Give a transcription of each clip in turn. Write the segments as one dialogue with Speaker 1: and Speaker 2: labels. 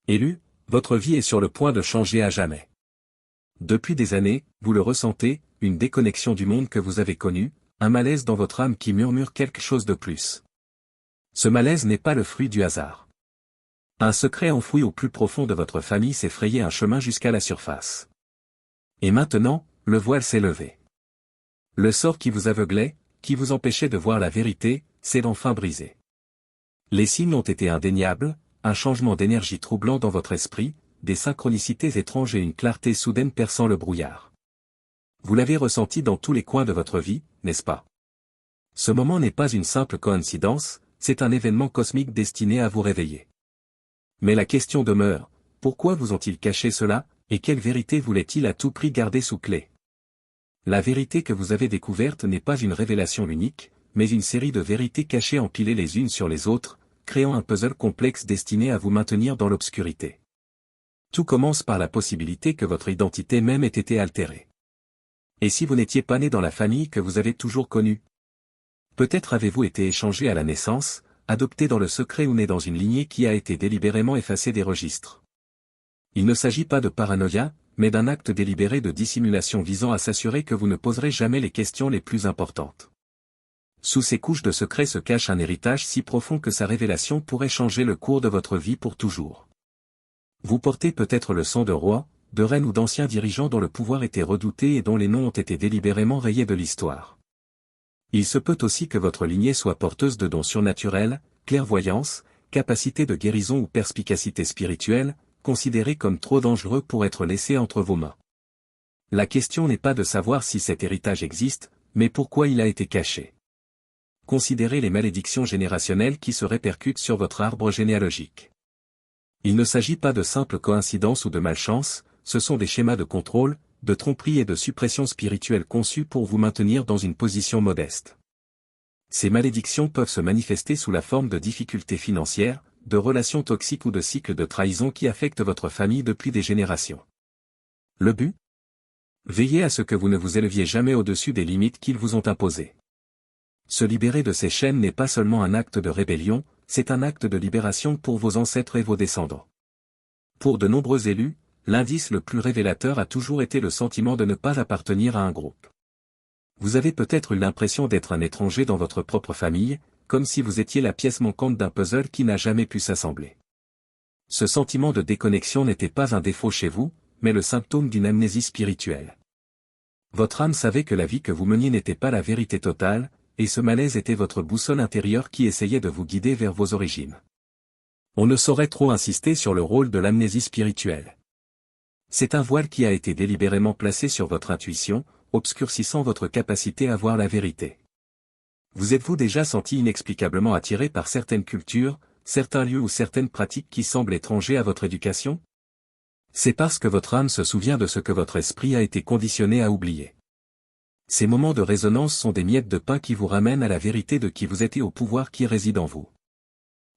Speaker 1: Élu, votre vie est sur le point de changer à jamais. Depuis des années, vous le ressentez, une déconnexion du monde que vous avez connu, un malaise dans votre âme qui murmure quelque chose de plus. Ce malaise n'est pas le fruit du hasard. Un secret enfoui au plus profond de votre famille s'est frayé un chemin jusqu'à la surface. Et maintenant, le voile s'est levé. Le sort qui vous aveuglait, qui vous empêchait de voir la vérité, s'est enfin brisé. Les signes ont été indéniables, un changement d'énergie troublant dans votre esprit, des synchronicités étranges et une clarté soudaine perçant le brouillard. Vous l'avez ressenti dans tous les coins de votre vie, n'est-ce pas? Ce moment n'est pas une simple coïncidence, c'est un événement cosmique destiné à vous réveiller. Mais la question demeure, pourquoi vous ont-ils caché cela, et quelle vérité voulaient-ils à tout prix garder sous clé? La vérité que vous avez découverte n'est pas une révélation unique, mais une série de vérités cachées empilées les unes sur les autres, créant un puzzle complexe destiné à vous maintenir dans l'obscurité. Tout commence par la possibilité que votre identité même ait été altérée. Et si vous n'étiez pas né dans la famille que vous avez toujours connue? Peut-être avez-vous été échangé à la naissance, adopté dans le secret ou né dans une lignée qui a été délibérément effacée des registres. Il ne s'agit pas de paranoïa, mais d'un acte délibéré de dissimulation visant à s'assurer que vous ne poserez jamais les questions les plus importantes. Sous ces couches de secret se cache un héritage si profond que sa révélation pourrait changer le cours de votre vie pour toujours. Vous portez peut-être le sang de rois, de reines ou d'anciens dirigeants dont le pouvoir était redouté et dont les noms ont été délibérément rayés de l'histoire. Il se peut aussi que votre lignée soit porteuse de dons surnaturels, clairvoyance, capacité de guérison ou perspicacité spirituelle, considérés comme trop dangereux pour être laissés entre vos mains. La question n'est pas de savoir si cet héritage existe, mais pourquoi il a été caché. Considérez les malédictions générationnelles qui se répercutent sur votre arbre généalogique. Il ne s'agit pas de simples coïncidences ou de malchance, ce sont des schémas de contrôle, de tromperie et de suppression spirituelle conçus pour vous maintenir dans une position modeste. Ces malédictions peuvent se manifester sous la forme de difficultés financières, de relations toxiques ou de cycles de trahison qui affectent votre famille depuis des générations. Le but? Veillez à ce que vous ne vous éleviez jamais au-dessus des limites qu'ils vous ont imposées. Se libérer de ces chaînes n'est pas seulement un acte de rébellion, c'est un acte de libération pour vos ancêtres et vos descendants. Pour de nombreux élus, l'indice le plus révélateur a toujours été le sentiment de ne pas appartenir à un groupe. Vous avez peut-être eu l'impression d'être un étranger dans votre propre famille, comme si vous étiez la pièce manquante d'un puzzle qui n'a jamais pu s'assembler. Ce sentiment de déconnexion n'était pas un défaut chez vous, mais le symptôme d'une amnésie spirituelle. Votre âme savait que la vie que vous meniez n'était pas la vérité totale, et ce malaise était votre boussole intérieure qui essayait de vous guider vers vos origines. On ne saurait trop insister sur le rôle de l'amnésie spirituelle. C'est un voile qui a été délibérément placé sur votre intuition, obscurcissant votre capacité à voir la vérité. Vous êtes-vous déjà senti inexplicablement attiré par certaines cultures, certains lieux ou certaines pratiques qui semblent étrangers à votre éducation? C'est parce que votre âme se souvient de ce que votre esprit a été conditionné à oublier. Ces moments de résonance sont des miettes de pain qui vous ramènent à la vérité de qui vous êtes et au pouvoir qui réside en vous.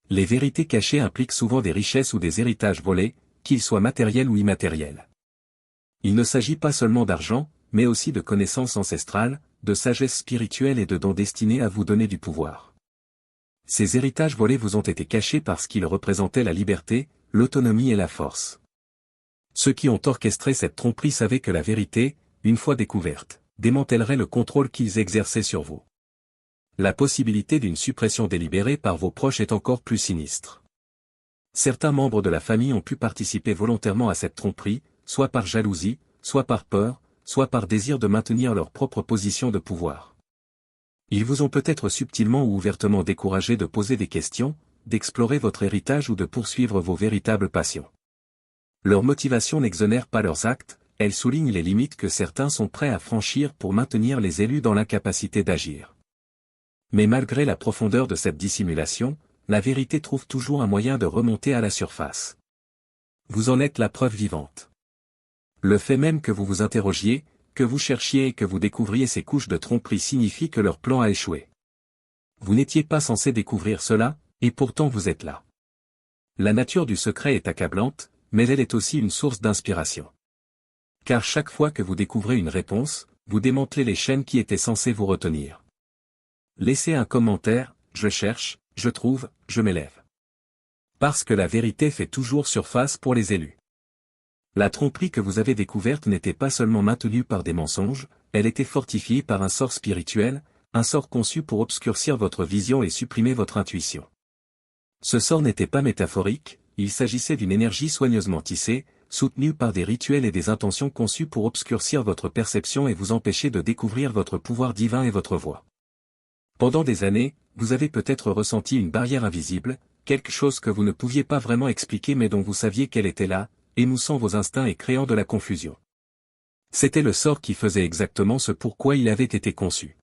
Speaker 1: Les vérités cachées impliquent souvent des richesses ou des héritages volés, qu'ils soient matériels ou immatériels. Il ne s'agit pas seulement d'argent, mais aussi de connaissances ancestrales, de sagesse spirituelle et de dons destinés à vous donner du pouvoir. Ces héritages volés vous ont été cachés parce qu'ils représentaient la liberté, l'autonomie et la force. Ceux qui ont orchestré cette tromperie savaient que la vérité, une fois découverte, démantèlerait le contrôle qu'ils exerçaient sur vous. La possibilité d'une suppression délibérée par vos proches est encore plus sinistre. Certains membres de la famille ont pu participer volontairement à cette tromperie, soit par jalousie, soit par peur, soit par désir de maintenir leur propre position de pouvoir. Ils vous ont peut-être subtilement ou ouvertement découragé de poser des questions, d'explorer votre héritage ou de poursuivre vos véritables passions. Leur motivation n'exonère pas leurs actes, elle souligne les limites que certains sont prêts à franchir pour maintenir les élus dans l'incapacité d'agir. Mais malgré la profondeur de cette dissimulation, la vérité trouve toujours un moyen de remonter à la surface. Vous en êtes la preuve vivante. Le fait même que vous vous interrogiez, que vous cherchiez et que vous découvriez ces couches de tromperie signifie que leur plan a échoué. Vous n'étiez pas censé découvrir cela, et pourtant vous êtes là. La nature du secret est accablante, mais elle est aussi une source d'inspiration. Car chaque fois que vous découvrez une réponse, vous démantelez les chaînes qui étaient censées vous retenir. Laissez un commentaire, je cherche, je trouve, je m'élève. Parce que la vérité fait toujours surface pour les élus. La tromperie que vous avez découverte n'était pas seulement maintenue par des mensonges, elle était fortifiée par un sort spirituel, un sort conçu pour obscurcir votre vision et supprimer votre intuition. Ce sort n'était pas métaphorique, il s'agissait d'une énergie soigneusement tissée, soutenue par des rituels et des intentions conçues pour obscurcir votre perception et vous empêcher de découvrir votre pouvoir divin et votre voix. Pendant des années, vous avez peut-être ressenti une barrière invisible, quelque chose que vous ne pouviez pas vraiment expliquer mais dont vous saviez qu'elle était là, émoussant vos instincts et créant de la confusion. C'était le sort qui faisait exactement ce pourquoi il avait été conçu.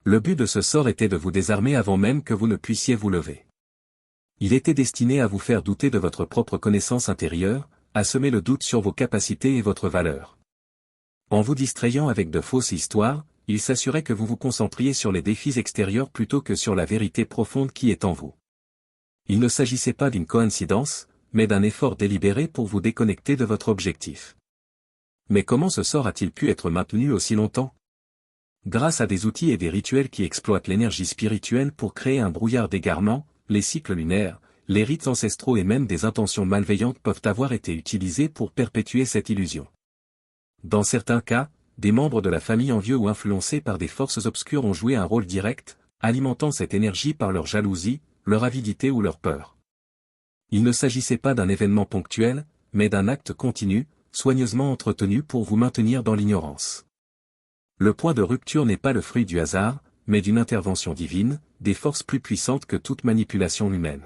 Speaker 1: Le but de ce sort était de vous désarmer avant même que vous ne puissiez vous lever. Il était destiné à vous faire douter de votre propre connaissance intérieure, à semer le doute sur vos capacités et votre valeur. En vous distrayant avec de fausses histoires, il s'assurait que vous vous concentriez sur les défis extérieurs plutôt que sur la vérité profonde qui est en vous. Il ne s'agissait pas d'une coïncidence, mais d'un effort délibéré pour vous déconnecter de votre objectif. Mais comment ce sort a-t-il pu être maintenu aussi longtemps? Grâce à des outils et des rituels qui exploitent l'énergie spirituelle pour créer un brouillard d'égarement, les cycles lunaires, les rites ancestraux et même des intentions malveillantes peuvent avoir été utilisés pour perpétuer cette illusion. Dans certains cas, des membres de la famille envieux ou influencés par des forces obscures ont joué un rôle direct, alimentant cette énergie par leur jalousie, leur avidité ou leur peur. Il ne s'agissait pas d'un événement ponctuel, mais d'un acte continu, soigneusement entretenu pour vous maintenir dans l'ignorance. Le point de rupture n'est pas le fruit du hasard, mais d'une intervention divine, des forces plus puissantes que toute manipulation humaine.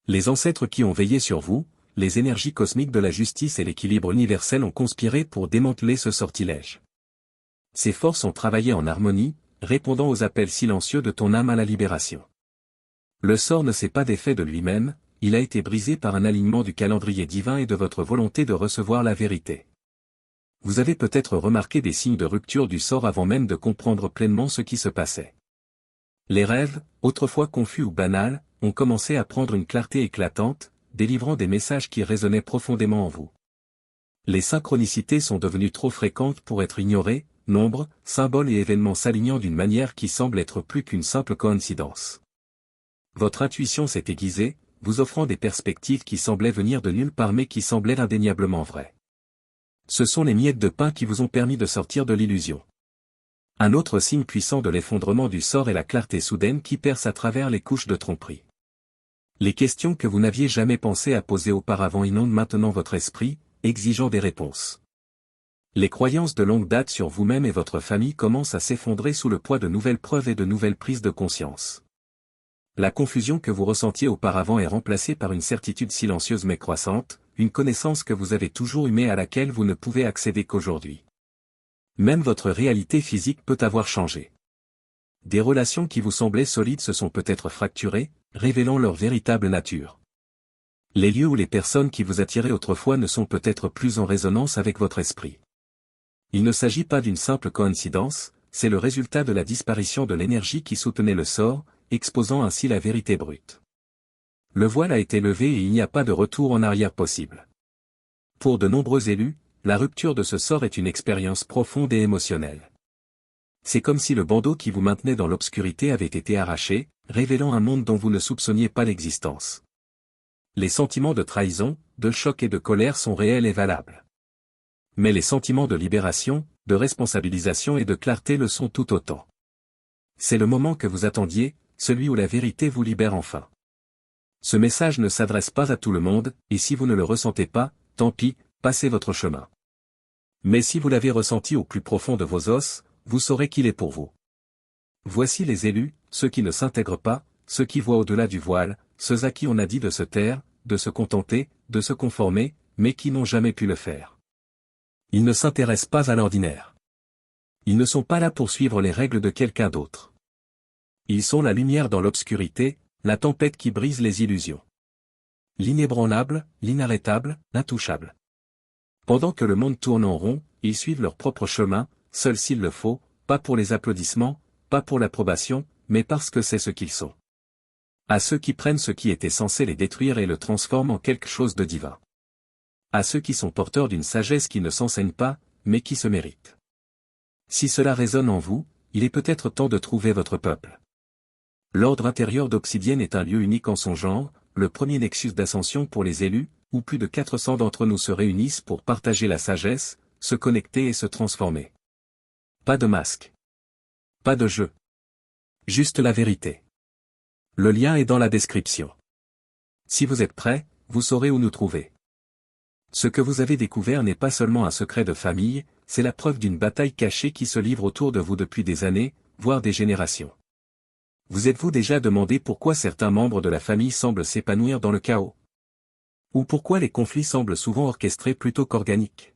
Speaker 1: Les ancêtres qui ont veillé sur vous, les énergies cosmiques de la justice et l'équilibre universel ont conspiré pour démanteler ce sortilège. Ces forces ont travaillé en harmonie, répondant aux appels silencieux de ton âme à la libération. Le sort ne s'est pas défait de lui-même, il a été brisé par un alignement du calendrier divin et de votre volonté de recevoir la vérité. Vous avez peut-être remarqué des signes de rupture du sort avant même de comprendre pleinement ce qui se passait. Les rêves, autrefois confus ou banals, ont commencé à prendre une clarté éclatante, délivrant des messages qui résonnaient profondément en vous. Les synchronicités sont devenues trop fréquentes pour être ignorées, nombres, symboles et événements s'alignant d'une manière qui semble être plus qu'une simple coïncidence. Votre intuition s'est aiguisée, vous offrant des perspectives qui semblaient venir de nulle part mais qui semblaient indéniablement vraies. Ce sont les miettes de pain qui vous ont permis de sortir de l'illusion. Un autre signe puissant de l'effondrement du sort est la clarté soudaine qui perce à travers les couches de tromperie. Les questions que vous n'aviez jamais pensé à poser auparavant inondent maintenant votre esprit, exigeant des réponses. Les croyances de longue date sur vous-même et votre famille commencent à s'effondrer sous le poids de nouvelles preuves et de nouvelles prises de conscience. La confusion que vous ressentiez auparavant est remplacée par une certitude silencieuse mais croissante, une connaissance que vous avez toujours eue mais à laquelle vous ne pouvez accéder qu'aujourd'hui. Même votre réalité physique peut avoir changé. Des relations qui vous semblaient solides se sont peut-être fracturées, révélant leur véritable nature. Les lieux ou les personnes qui vous attiraient autrefois ne sont peut-être plus en résonance avec votre esprit. Il ne s'agit pas d'une simple coïncidence, c'est le résultat de la disparition de l'énergie qui soutenait le sort, exposant ainsi la vérité brute. Le voile a été levé et il n'y a pas de retour en arrière possible. Pour de nombreux élus, la rupture de ce sort est une expérience profonde et émotionnelle. C'est comme si le bandeau qui vous maintenait dans l'obscurité avait été arraché, révélant un monde dont vous ne soupçonniez pas l'existence. Les sentiments de trahison, de choc et de colère sont réels et valables. Mais les sentiments de libération, de responsabilisation et de clarté le sont tout autant. C'est le moment que vous attendiez, celui où la vérité vous libère enfin. Ce message ne s'adresse pas à tout le monde, et si vous ne le ressentez pas, tant pis, passez votre chemin. Mais si vous l'avez ressenti au plus profond de vos os, vous saurez qu'il est pour vous. Voici les élus, ceux qui ne s'intègrent pas, ceux qui voient au-delà du voile, ceux à qui on a dit de se taire, de se contenter, de se conformer, mais qui n'ont jamais pu le faire. Ils ne s'intéressent pas à l'ordinaire. Ils ne sont pas là pour suivre les règles de quelqu'un d'autre. Ils sont la lumière dans l'obscurité, la tempête qui brise les illusions. L'inébranlable, l'inarrêtable, l'intouchable. Pendant que le monde tourne en rond, ils suivent leur propre chemin, seuls s'il le faut, pas pour les applaudissements, pas pour l'approbation, mais parce que c'est ce qu'ils sont. À ceux qui prennent ce qui était censé les détruire et le transforment en quelque chose de divin. À ceux qui sont porteurs d'une sagesse qui ne s'enseigne pas, mais qui se mérite. Si cela résonne en vous, il est peut-être temps de trouver votre peuple. L'ordre intérieur d'Obsidienne est un lieu unique en son genre, le premier nexus d'ascension pour les élus, où plus de 400 d'entre nous se réunissent pour partager la sagesse, se connecter et se transformer. Pas de masque. Pas de jeu. Juste la vérité. Le lien est dans la description. Si vous êtes prêts, vous saurez où nous trouver. Ce que vous avez découvert n'est pas seulement un secret de famille, c'est la preuve d'une bataille cachée qui se livre autour de vous depuis des années, voire des générations. Vous êtes-vous déjà demandé pourquoi certains membres de la famille semblent s'épanouir dans le chaos? Ou pourquoi les conflits semblent souvent orchestrés plutôt qu'organiques?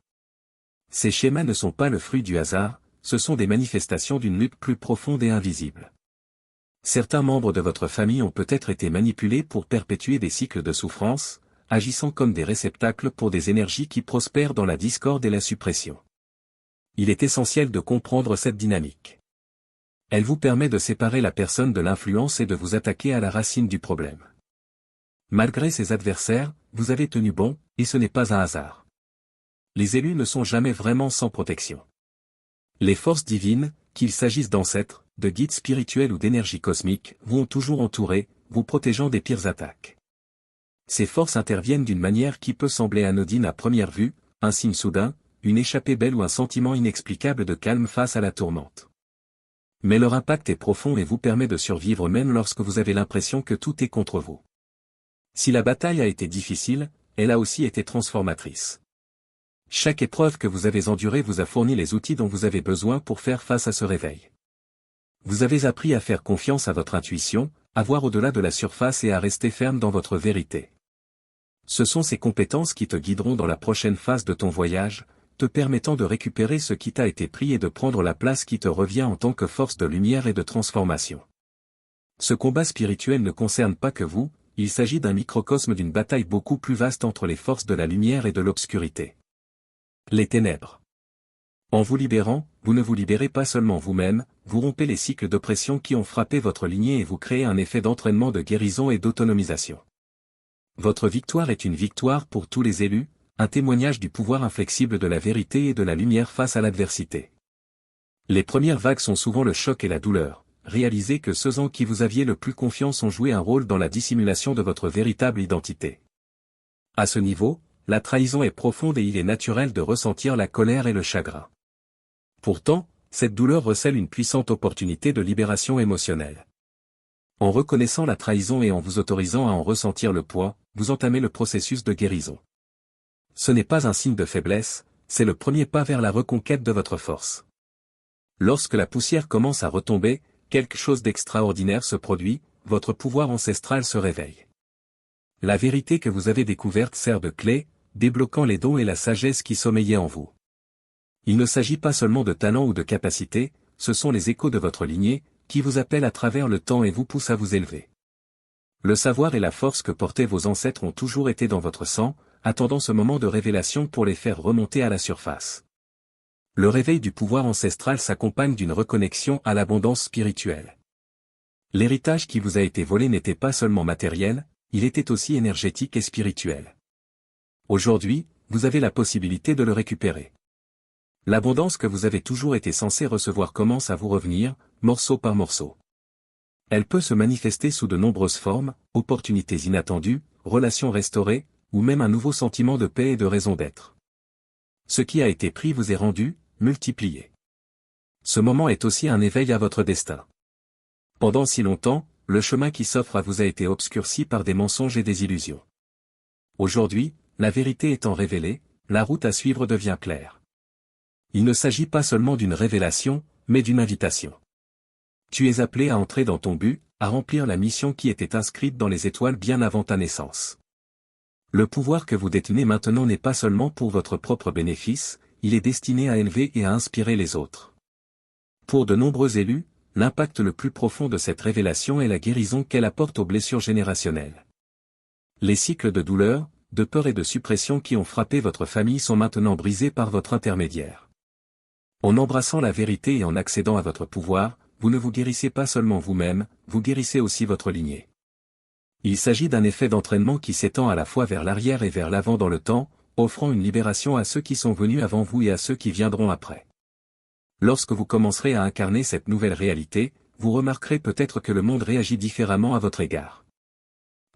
Speaker 1: Ces schémas ne sont pas le fruit du hasard, ce sont des manifestations d'une lutte plus profonde et invisible. Certains membres de votre famille ont peut-être été manipulés pour perpétuer des cycles de souffrance, agissant comme des réceptacles pour des énergies qui prospèrent dans la discorde et la suppression. Il est essentiel de comprendre cette dynamique. Elle vous permet de séparer la personne de l'influence et de vous attaquer à la racine du problème. Malgré ces adversaires, vous avez tenu bon, et ce n'est pas un hasard. Les élus ne sont jamais vraiment sans protection. Les forces divines, qu'il s'agisse d'ancêtres, de guides spirituels ou d'énergie cosmique, vous ont toujours entouré, vous protégeant des pires attaques. Ces forces interviennent d'une manière qui peut sembler anodine à première vue, un signe soudain, une échappée belle ou un sentiment inexplicable de calme face à la tourmente. Mais leur impact est profond et vous permet de survivre même lorsque vous avez l'impression que tout est contre vous. Si la bataille a été difficile, elle a aussi été transformatrice. Chaque épreuve que vous avez endurée vous a fourni les outils dont vous avez besoin pour faire face à ce réveil. Vous avez appris à faire confiance à votre intuition, à voir au-delà de la surface et à rester ferme dans votre vérité. Ce sont ces compétences qui te guideront dans la prochaine phase de ton voyage, te permettant de récupérer ce qui t'a été pris et de prendre la place qui te revient en tant que force de lumière et de transformation. Ce combat spirituel ne concerne pas que vous, il s'agit d'un microcosme d'une bataille beaucoup plus vaste entre les forces de la lumière et de l'obscurité. Les ténèbres. En vous libérant, vous ne vous libérez pas seulement vous-même, vous rompez les cycles d'oppression qui ont frappé votre lignée et vous créez un effet d'entraînement de guérison et d'autonomisation. Votre victoire est une victoire pour tous les élus, un témoignage du pouvoir inflexible de la vérité et de la lumière face à l'adversité. Les premières vagues sont souvent le choc et la douleur. Réalisez que ceux en qui vous aviez le plus confiance ont joué un rôle dans la dissimulation de votre véritable identité. À ce niveau, la trahison est profonde et il est naturel de ressentir la colère et le chagrin. Pourtant, cette douleur recèle une puissante opportunité de libération émotionnelle. En reconnaissant la trahison et en vous autorisant à en ressentir le poids, vous entamez le processus de guérison. Ce n'est pas un signe de faiblesse, c'est le premier pas vers la reconquête de votre force. Lorsque la poussière commence à retomber, quelque chose d'extraordinaire se produit, votre pouvoir ancestral se réveille. La vérité que vous avez découverte sert de clé, débloquant les dons et la sagesse qui sommeillaient en vous. Il ne s'agit pas seulement de talent ou de capacité, ce sont les échos de votre lignée, qui vous appellent à travers le temps et vous poussent à vous élever. Le savoir et la force que portaient vos ancêtres ont toujours été dans votre sang, attendant ce moment de révélation pour les faire remonter à la surface. Le réveil du pouvoir ancestral s'accompagne d'une reconnexion à l'abondance spirituelle. L'héritage qui vous a été volé n'était pas seulement matériel, il était aussi énergétique et spirituel. Aujourd'hui, vous avez la possibilité de le récupérer. L'abondance que vous avez toujours été censé recevoir commence à vous revenir, morceau par morceau. Elle peut se manifester sous de nombreuses formes, opportunités inattendues, relations restaurées, ou même un nouveau sentiment de paix et de raison d'être. Ce qui a été pris vous est rendu, multiplié. Ce moment est aussi un éveil à votre destin. Pendant si longtemps, le chemin qui s'offre à vous a été obscurci par des mensonges et des illusions. Aujourd'hui, la vérité étant révélée, la route à suivre devient claire. Il ne s'agit pas seulement d'une révélation, mais d'une invitation. Tu es appelé à entrer dans ton but, à remplir la mission qui était inscrite dans les étoiles bien avant ta naissance. Le pouvoir que vous détenez maintenant n'est pas seulement pour votre propre bénéfice, il est destiné à élever et à inspirer les autres. Pour de nombreux élus, l'impact le plus profond de cette révélation est la guérison qu'elle apporte aux blessures générationnelles. Les cycles de douleur, de peur et de suppression qui ont frappé votre famille sont maintenant brisés par votre intermédiaire. En embrassant la vérité et en accédant à votre pouvoir, vous ne vous guérissez pas seulement vous-même, vous guérissez aussi votre lignée. Il s'agit d'un effet d'entraînement qui s'étend à la fois vers l'arrière et vers l'avant dans le temps, offrant une libération à ceux qui sont venus avant vous et à ceux qui viendront après. Lorsque vous commencerez à incarner cette nouvelle réalité, vous remarquerez peut-être que le monde réagit différemment à votre égard.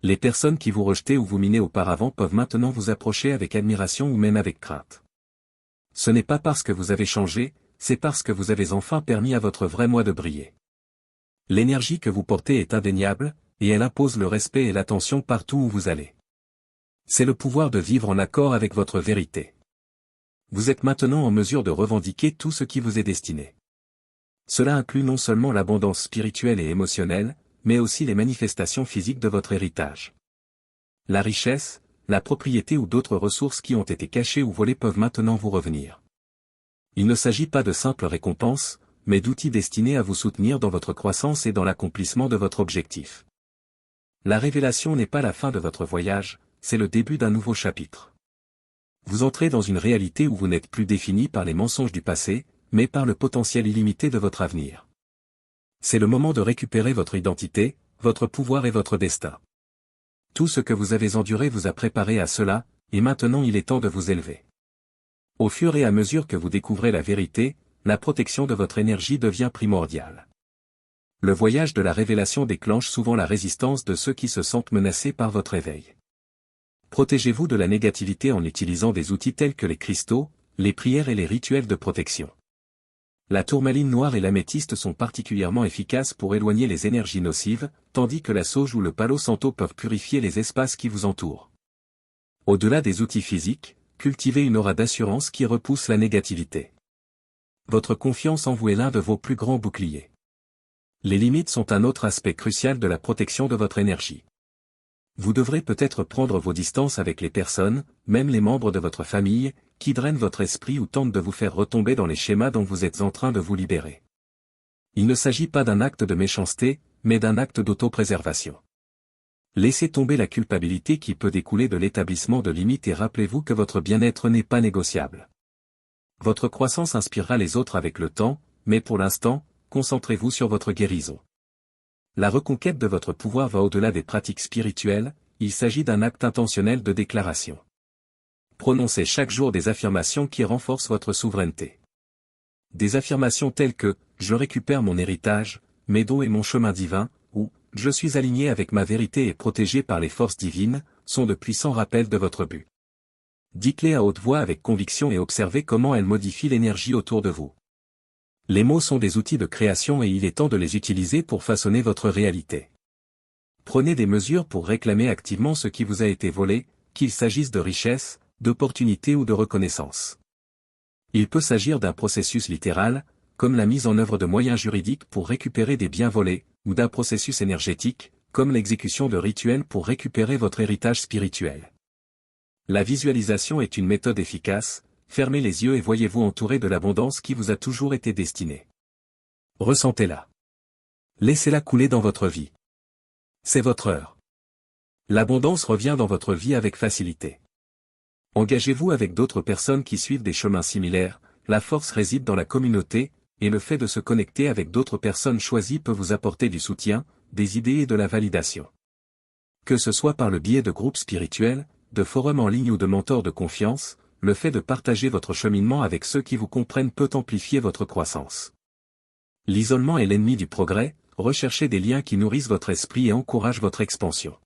Speaker 1: Les personnes qui vous rejetaient ou vous minaient auparavant peuvent maintenant vous approcher avec admiration ou même avec crainte. Ce n'est pas parce que vous avez changé, c'est parce que vous avez enfin permis à votre vrai moi de briller. L'énergie que vous portez est indéniable, et elle impose le respect et l'attention partout où vous allez. C'est le pouvoir de vivre en accord avec votre vérité. Vous êtes maintenant en mesure de revendiquer tout ce qui vous est destiné. Cela inclut non seulement l'abondance spirituelle et émotionnelle, mais aussi les manifestations physiques de votre héritage. La richesse, la propriété ou d'autres ressources qui ont été cachées ou volées peuvent maintenant vous revenir. Il ne s'agit pas de simples récompenses, mais d'outils destinés à vous soutenir dans votre croissance et dans l'accomplissement de votre objectif. La révélation n'est pas la fin de votre voyage, c'est le début d'un nouveau chapitre. Vous entrez dans une réalité où vous n'êtes plus défini par les mensonges du passé, mais par le potentiel illimité de votre avenir. C'est le moment de récupérer votre identité, votre pouvoir et votre destin. Tout ce que vous avez enduré vous a préparé à cela, et maintenant il est temps de vous élever. Au fur et à mesure que vous découvrez la vérité, la protection de votre énergie devient primordiale. Le voyage de la révélation déclenche souvent la résistance de ceux qui se sentent menacés par votre éveil. Protégez-vous de la négativité en utilisant des outils tels que les cristaux, les prières et les rituels de protection. La tourmaline noire et l'améthyste sont particulièrement efficaces pour éloigner les énergies nocives, tandis que la sauge ou le palo santo peuvent purifier les espaces qui vous entourent. Au-delà des outils physiques, cultivez une aura d'assurance qui repousse la négativité. Votre confiance en vous est l'un de vos plus grands boucliers. Les limites sont un autre aspect crucial de la protection de votre énergie. Vous devrez peut-être prendre vos distances avec les personnes, même les membres de votre famille, qui drainent votre esprit ou tentent de vous faire retomber dans les schémas dont vous êtes en train de vous libérer. Il ne s'agit pas d'un acte de méchanceté, mais d'un acte d'autopréservation. Laissez tomber la culpabilité qui peut découler de l'établissement de limites et rappelez-vous que votre bien-être n'est pas négociable. Votre croissance inspirera les autres avec le temps, mais pour l'instant, concentrez-vous sur votre guérison. La reconquête de votre pouvoir va au-delà des pratiques spirituelles, il s'agit d'un acte intentionnel de déclaration. Prononcez chaque jour des affirmations qui renforcent votre souveraineté. Des affirmations telles que « Je récupère mon héritage, mes dons et mon chemin divin » ou « Je suis aligné avec ma vérité et protégé par les forces divines » sont de puissants rappels de votre but. Dites-les à haute voix avec conviction et observez comment elles modifient l'énergie autour de vous. Les mots sont des outils de création et il est temps de les utiliser pour façonner votre réalité. Prenez des mesures pour réclamer activement ce qui vous a été volé, qu'il s'agisse de richesse, d'opportunité ou de reconnaissance. Il peut s'agir d'un processus littéral, comme la mise en œuvre de moyens juridiques pour récupérer des biens volés, ou d'un processus énergétique, comme l'exécution de rituels pour récupérer votre héritage spirituel. La visualisation est une méthode efficace. Fermez les yeux et voyez-vous entouré de l'abondance qui vous a toujours été destinée. Ressentez-la. Laissez-la couler dans votre vie. C'est votre heure. L'abondance revient dans votre vie avec facilité. Engagez-vous avec d'autres personnes qui suivent des chemins similaires, la force réside dans la communauté, et le fait de se connecter avec d'autres personnes choisies peut vous apporter du soutien, des idées et de la validation. Que ce soit par le biais de groupes spirituels, de forums en ligne ou de mentors de confiance, le fait de partager votre cheminement avec ceux qui vous comprennent peut amplifier votre croissance. L'isolement est l'ennemi du progrès, recherchez des liens qui nourrissent votre esprit et encouragent votre expansion.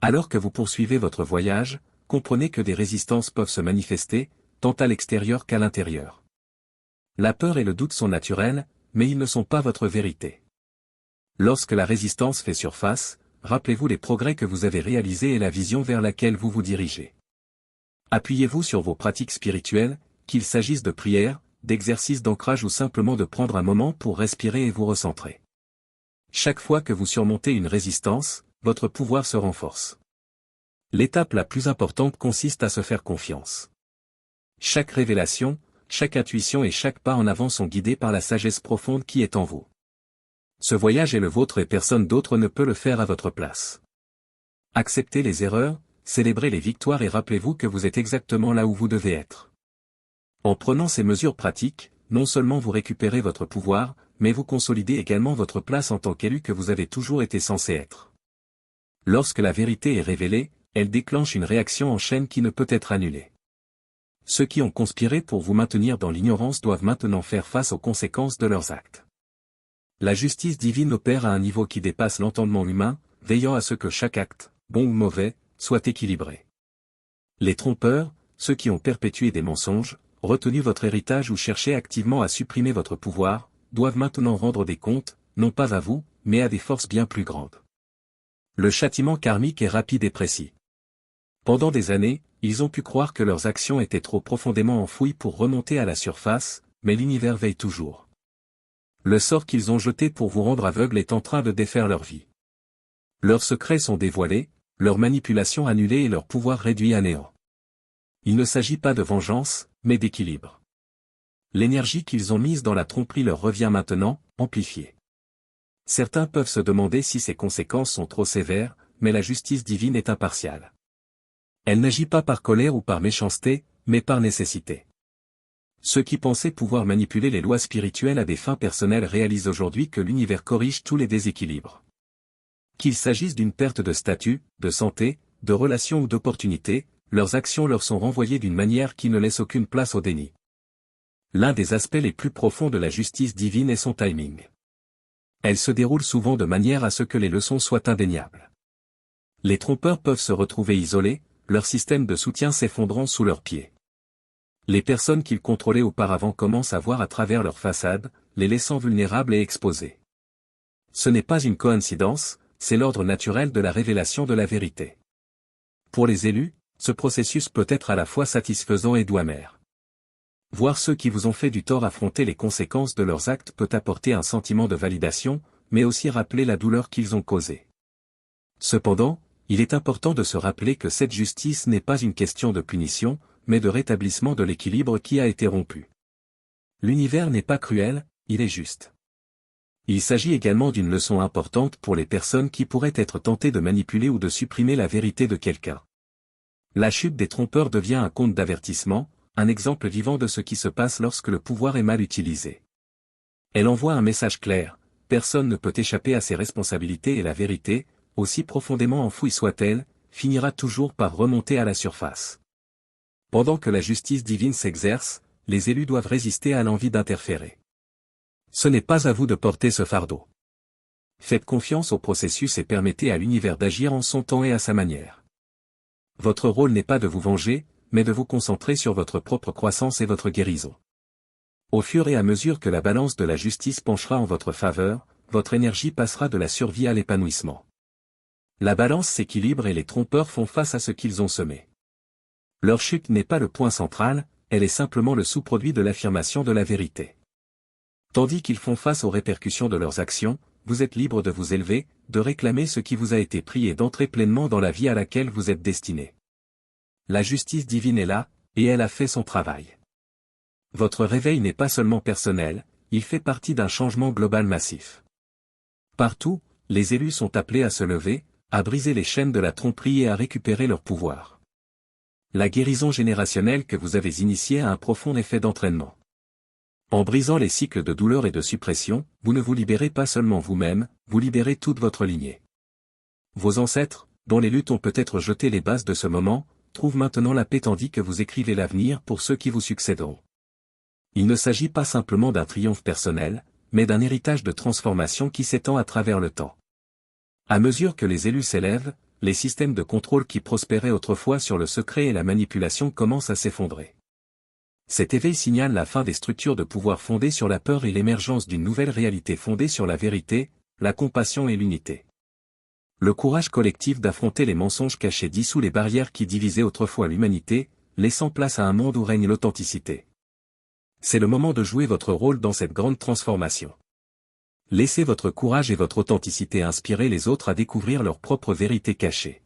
Speaker 1: Alors que vous poursuivez votre voyage, comprenez que des résistances peuvent se manifester, tant à l'extérieur qu'à l'intérieur. La peur et le doute sont naturels, mais ils ne sont pas votre vérité. Lorsque la résistance fait surface, rappelez-vous les progrès que vous avez réalisés et la vision vers laquelle vous vous dirigez. Appuyez-vous sur vos pratiques spirituelles, qu'il s'agisse de prière, d'exercices d'ancrage ou simplement de prendre un moment pour respirer et vous recentrer. Chaque fois que vous surmontez une résistance, votre pouvoir se renforce. L'étape la plus importante consiste à se faire confiance. Chaque révélation, chaque intuition et chaque pas en avant sont guidés par la sagesse profonde qui est en vous. Ce voyage est le vôtre et personne d'autre ne peut le faire à votre place. Acceptez les erreurs, célébrez les victoires et rappelez-vous que vous êtes exactement là où vous devez être. En prenant ces mesures pratiques, non seulement vous récupérez votre pouvoir, mais vous consolidez également votre place en tant qu'élu que vous avez toujours été censé être. Lorsque la vérité est révélée, elle déclenche une réaction en chaîne qui ne peut être annulée. Ceux qui ont conspiré pour vous maintenir dans l'ignorance doivent maintenant faire face aux conséquences de leurs actes. La justice divine opère à un niveau qui dépasse l'entendement humain, veillant à ce que chaque acte, bon ou mauvais, soit équilibré. Les trompeurs, ceux qui ont perpétué des mensonges, retenu votre héritage ou cherché activement à supprimer votre pouvoir, doivent maintenant rendre des comptes, non pas à vous, mais à des forces bien plus grandes. Le châtiment karmique est rapide et précis. Pendant des années, ils ont pu croire que leurs actions étaient trop profondément enfouies pour remonter à la surface, mais l'univers veille toujours. Le sort qu'ils ont jeté pour vous rendre aveugle est en train de défaire leur vie. Leurs secrets sont dévoilés, leurs manipulations annulées et leur pouvoir réduit à néant. Il ne s'agit pas de vengeance, mais d'équilibre. L'énergie qu'ils ont mise dans la tromperie leur revient maintenant, amplifiée. Certains peuvent se demander si ces conséquences sont trop sévères, mais la justice divine est impartiale. Elle n'agit pas par colère ou par méchanceté, mais par nécessité. Ceux qui pensaient pouvoir manipuler les lois spirituelles à des fins personnelles réalisent aujourd'hui que l'univers corrige tous les déséquilibres. Qu'il s'agisse d'une perte de statut, de santé, de relations ou d'opportunités, leurs actions leur sont renvoyées d'une manière qui ne laisse aucune place au déni. L'un des aspects les plus profonds de la justice divine est son timing. Elle se déroule souvent de manière à ce que les leçons soient indéniables. Les trompeurs peuvent se retrouver isolés, leur système de soutien s'effondrant sous leurs pieds. Les personnes qu'ils contrôlaient auparavant commencent à voir à travers leur façade, les laissant vulnérables et exposés. Ce n'est pas une coïncidence, c'est l'ordre naturel de la révélation de la vérité. Pour les élus, ce processus peut être à la fois satisfaisant et doux amer. Voir ceux qui vous ont fait du tort affronter les conséquences de leurs actes peut apporter un sentiment de validation, mais aussi rappeler la douleur qu'ils ont causée. Cependant, il est important de se rappeler que cette justice n'est pas une question de punition, mais de rétablissement de l'équilibre qui a été rompu. L'univers n'est pas cruel, il est juste. Il s'agit également d'une leçon importante pour les personnes qui pourraient être tentées de manipuler ou de supprimer la vérité de quelqu'un. La chute des trompeurs devient un conte d'avertissement, un exemple vivant de ce qui se passe lorsque le pouvoir est mal utilisé. Elle envoie un message clair, personne ne peut échapper à ses responsabilités et la vérité, aussi profondément enfouie soit-elle, finira toujours par remonter à la surface. Pendant que la justice divine s'exerce, les élus doivent résister à l'envie d'interférer. Ce n'est pas à vous de porter ce fardeau. Faites confiance au processus et permettez à l'univers d'agir en son temps et à sa manière. Votre rôle n'est pas de vous venger, mais de vous concentrer sur votre propre croissance et votre guérison. Au fur et à mesure que la balance de la justice penchera en votre faveur, votre énergie passera de la survie à l'épanouissement. La balance s'équilibre et les trompeurs font face à ce qu'ils ont semé. Leur chute n'est pas le point central, elle est simplement le sous-produit de l'affirmation de la vérité. Tandis qu'ils font face aux répercussions de leurs actions, vous êtes libre de vous élever, de réclamer ce qui vous a été pris et d'entrer pleinement dans la vie à laquelle vous êtes destiné. La justice divine est là, et elle a fait son travail. Votre réveil n'est pas seulement personnel, il fait partie d'un changement global massif. Partout, les élus sont appelés à se lever, à briser les chaînes de la tromperie et à récupérer leur pouvoir. La guérison générationnelle que vous avez initiée a un profond effet d'entraînement. En brisant les cycles de douleur et de suppression, vous ne vous libérez pas seulement vous-même, vous libérez toute votre lignée. Vos ancêtres, dont les luttes ont peut-être jeté les bases de ce moment, trouvent maintenant la paix tandis que vous écrivez l'avenir pour ceux qui vous succéderont. Il ne s'agit pas simplement d'un triomphe personnel, mais d'un héritage de transformation qui s'étend à travers le temps. À mesure que les élus s'élèvent, les systèmes de contrôle qui prospéraient autrefois sur le secret et la manipulation commencent à s'effondrer. Cet éveil signale la fin des structures de pouvoir fondées sur la peur et l'émergence d'une nouvelle réalité fondée sur la vérité, la compassion et l'unité. Le courage collectif d'affronter les mensonges cachés dissout les barrières qui divisaient autrefois l'humanité, laissant place à un monde où règne l'authenticité. C'est le moment de jouer votre rôle dans cette grande transformation. Laissez votre courage et votre authenticité inspirer les autres à découvrir leur propre vérité cachée.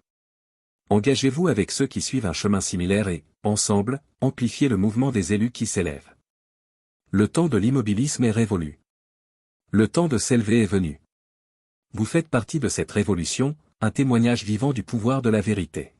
Speaker 1: Engagez-vous avec ceux qui suivent un chemin similaire et, ensemble, amplifiez le mouvement des élus qui s'élèvent. Le temps de l'immobilisme est révolu. Le temps de s'élever est venu. Vous faites partie de cette révolution, un témoignage vivant du pouvoir de la vérité.